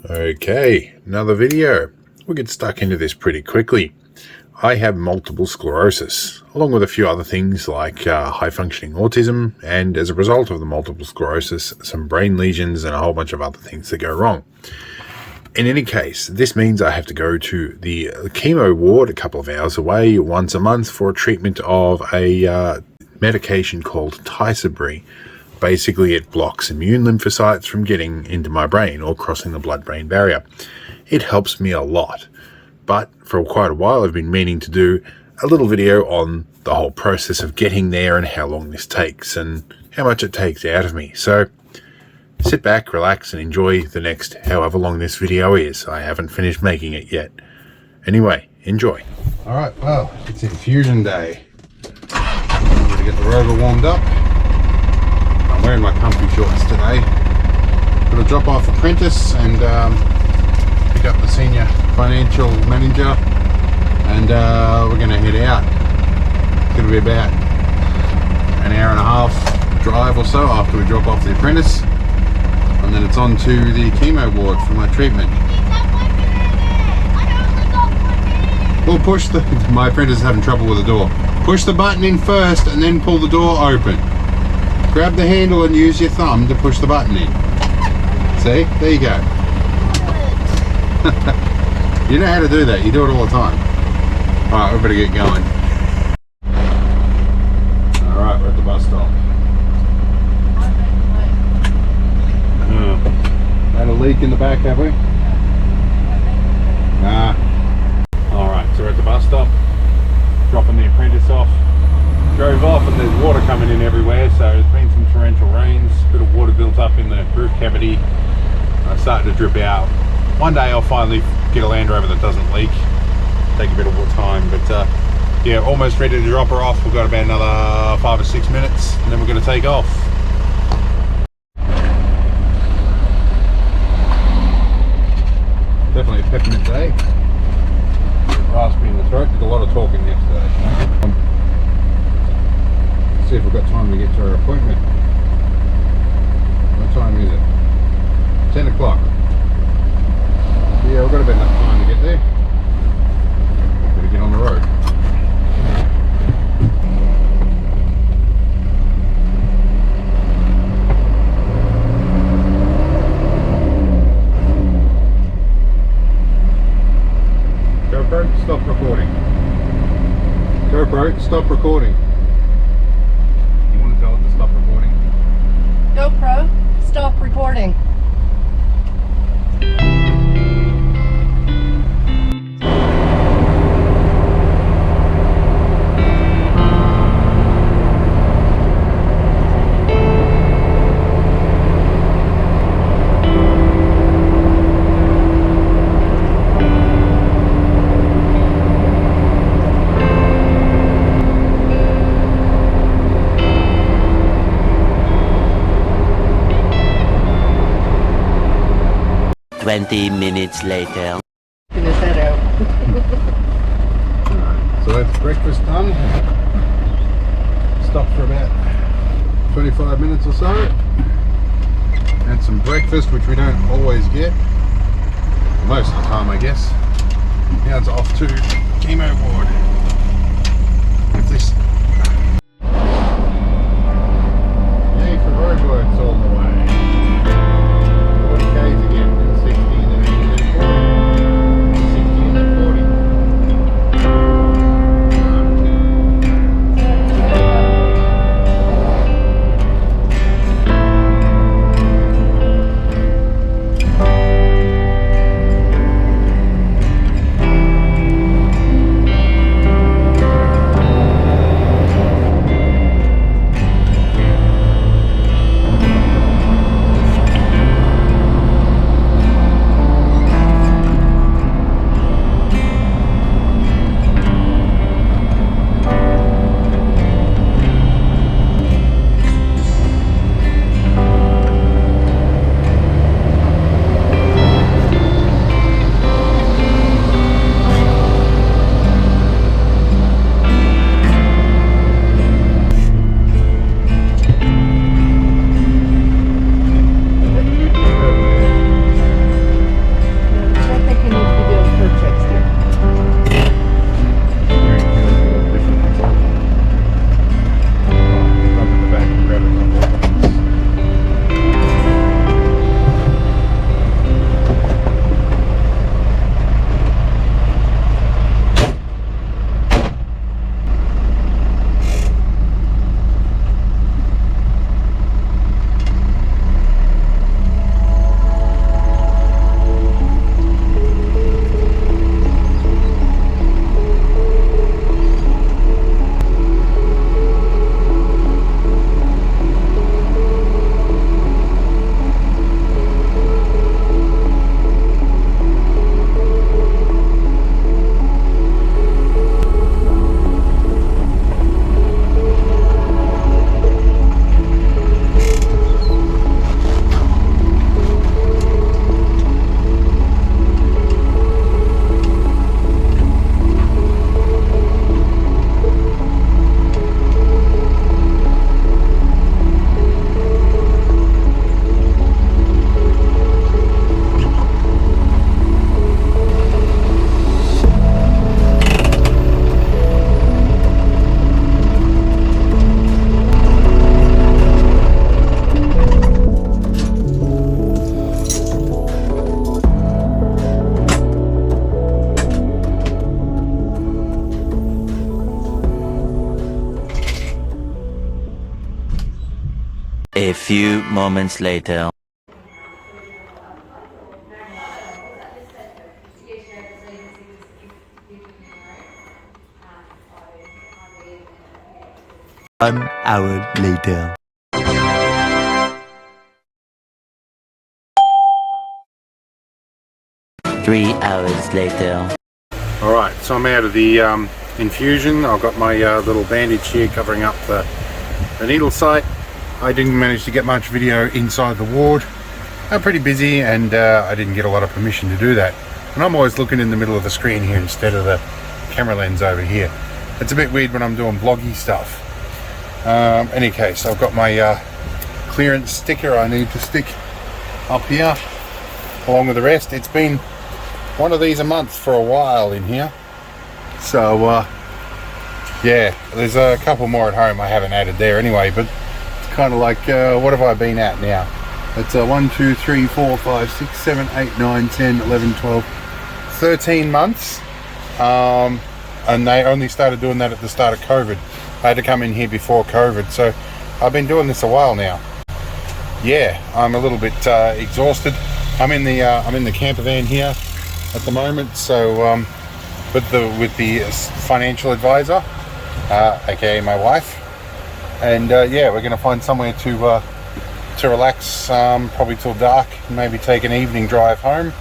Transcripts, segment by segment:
Okay, another video. We'll get stuck into this pretty quickly. I have multiple sclerosis, along with a few other things like high-functioning autism, and as a result of the multiple sclerosis, some brain lesions and a whole bunch of other things that go wrong. In any case, this means I have to go to the chemo ward a couple of hours away once a month for a treatment of a medication called Tysabri. Basically, it blocks immune lymphocytes from getting into my brain or crossing the blood-brain barrier. It helps me a lot, but for quite a while I've been meaning to do a little video on the whole process of getting there and how long this takes and how much it takes out of me. So sit back, relax, and enjoy the next however long this video is. I haven't finished making it yet. Anyway, enjoy. Alright, well, it's infusion day. I'm going to get the rover warmed up. I'm wearing my comfy shorts today. Got to drop off apprentice and pick up the senior financial manager, and we're going to head out. It's going to be about an hour and a half drive or so after we drop off the apprentice, and then it's on to the chemo ward for my treatment. We'll push the... My apprentice is having trouble with the door. Push the button in first and then pull the door open. Grab the handle and use your thumb to push the button in. See? There you go. You know how to do that. You do it all the time. Alright, we better get going. Alright, we're at the bus stop. Had a leak in the back, have we? Nah. Alright, so we're at the bus stop. Dropping the apprentice off. Drove off and there's water coming in everywhere, so there's been some torrential rains, a bit of water built up in the roof cavity, starting to drip out. One day I'll finally get a Land Rover that doesn't leak. Take a bit of more time, but yeah, almost ready to drop her off. We've got about another 5 or 6 minutes and then we're going to take off. Definitely a peppermint day. Raspy in the throat, did a lot of talking yesterday. See if we've got time to get to our appointment. What time is it? 10 o'clock. Yeah, we've got about enough time to get there. Better get on the road. GoPro, stop recording. GoPro, stop recording. Tell it to stop recording. GoPro, stop recording. Minutes later. Get his head out. Alright, so that's breakfast done. Stopped for about 25 minutes or so. Had some breakfast, which we don't always get. Most of the time, I guess. Now it's off to chemo ward. If this... Yay for roadworks all the way. 40 k's again. few moments later. One hour later. Three hours later. Alright, so I'm out of the infusion. I've got my little bandage here covering up the needle site. I didn't manage to get much video inside the ward. I'm pretty busy and I didn't get a lot of permission to do that. And I'm always looking in the middle of the screen here instead of the camera lens over here. It's a bit weird when I'm doing vloggy stuff. Any case, I've got my clearance sticker I need to stick up here along with the rest. It's been one of these a month for a while in here. So yeah, there's a couple more at home I haven't added there anyway, but it's kind of like what have I been at now? It's 1, 2, 3, 4, 5, 6, 7, 8, 9, 10, 11, 12, 13 months. And they only started doing that at the start of COVID. I had to come in here before COVID, so I've been doing this a while now. Yeah, I'm a little bit exhausted. I'm in the camper van here at the moment, so with the financial advisor, aka my wife, and yeah, we're going to find somewhere to relax, probably till dark, maybe take an evening drive home.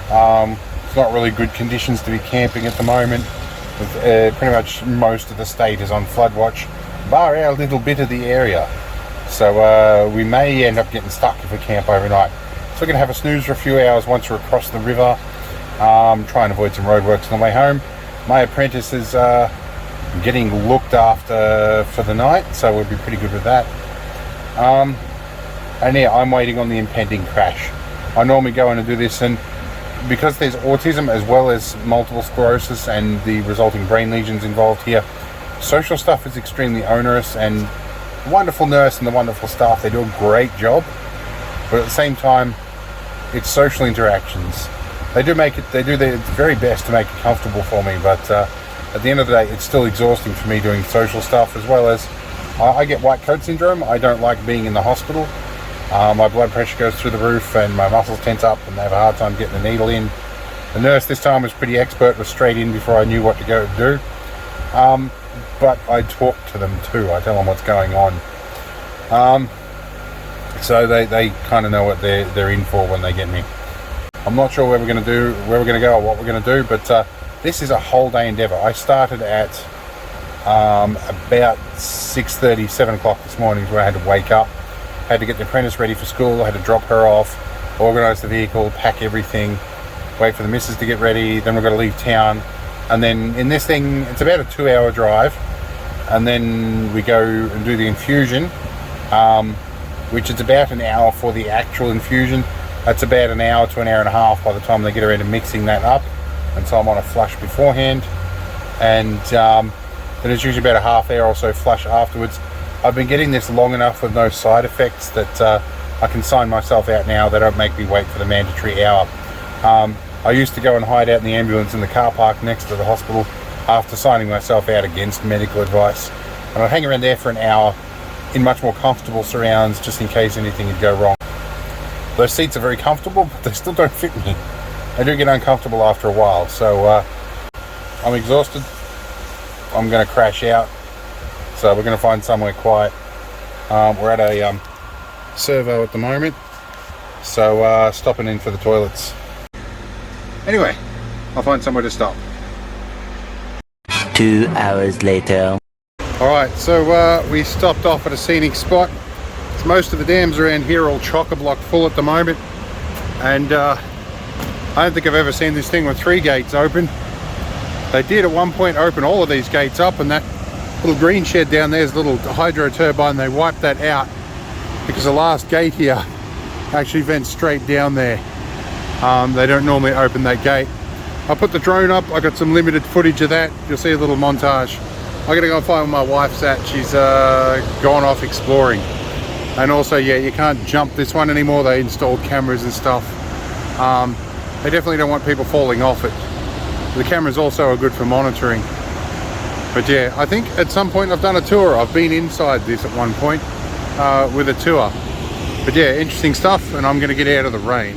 It's not really good conditions to be camping at the moment. Pretty much most of the state is on flood watch, bar our little bit of the area. So we may end up getting stuck if we camp overnight. So we're going to have a snooze for a few hours once we're across the river. Try and avoid some roadworks on the way home. My apprentice is getting looked after for the night, so we'll be pretty good with that. And yeah, I'm waiting on the impending crash. I normally go in and do this, and because there's autism as well as multiple sclerosis and the resulting brain lesions involved here, social stuff is extremely onerous, and the wonderful nurse and the wonderful staff, they do a great job, but at the same time, it's social interactions. They do their very best to make it comfortable for me, but at the end of the day, it's still exhausting for me doing social stuff, as well as I get white coat syndrome. I don't like being in the hospital. My blood pressure goes through the roof and my muscles tense up and they have a hard time getting the needle in. The nurse this time was pretty expert, was straight in before I knew what to go do. But I talk to them too. I tell them what's going on. So they kind of know what they're in for when they get me. I'm not sure where we're going to go or what we're going to do, but this is a whole day endeavor. I started at about 6:30, 7 o'clock this morning, where I had to wake up. Had to get the apprentice ready for school. I had to drop her off, organise the vehicle, pack everything, wait for the missus to get ready. Then we've got to leave town, and then in this thing, it's about a 2-hour drive, and then we go and do the infusion, which is about an hour for the actual infusion. That's about an hour to an hour and a half by the time they get around to mixing that up, and so I'm on a flush beforehand, and then it's usually about a half hour or so flush afterwards. I've been getting this long enough with no side effects that I can sign myself out now. They don't make me wait for the mandatory hour. I used to go and hide out in the ambulance in the car park next to the hospital after signing myself out against medical advice, and I'd hang around there for an hour in much more comfortable surrounds just in case anything would go wrong. Those seats are very comfortable, but they still don't fit me. They do get uncomfortable after a while, so I'm exhausted. I'm going to crash out. So we're going to find somewhere quiet. We're at a servo at the moment, so stopping in for the toilets. Anyway, I'll find somewhere to stop. 2 hours later. Alright, so we stopped off at a scenic spot. Most of the dams around here are all chock-a-block full at the moment, and I don't think I've ever seen this thing with 3 gates open. They did at one point open all of these gates up, and that little green shed down there is a little hydro turbine. They wiped that out because the last gate here actually vents straight down there. They don't normally open that gate. I put the drone up. I got some limited footage of that. You'll see a little montage. I gotta go and find where my wife's at. She's gone off exploring. And also, yeah, you can't jump this one anymore. They installed cameras and stuff. They definitely don't want people falling off it. The cameras also are good for monitoring. But yeah, I think at some point I've done a tour. I've been inside this at one point with a tour. But yeah, interesting stuff, and I'm going to get out of the rain.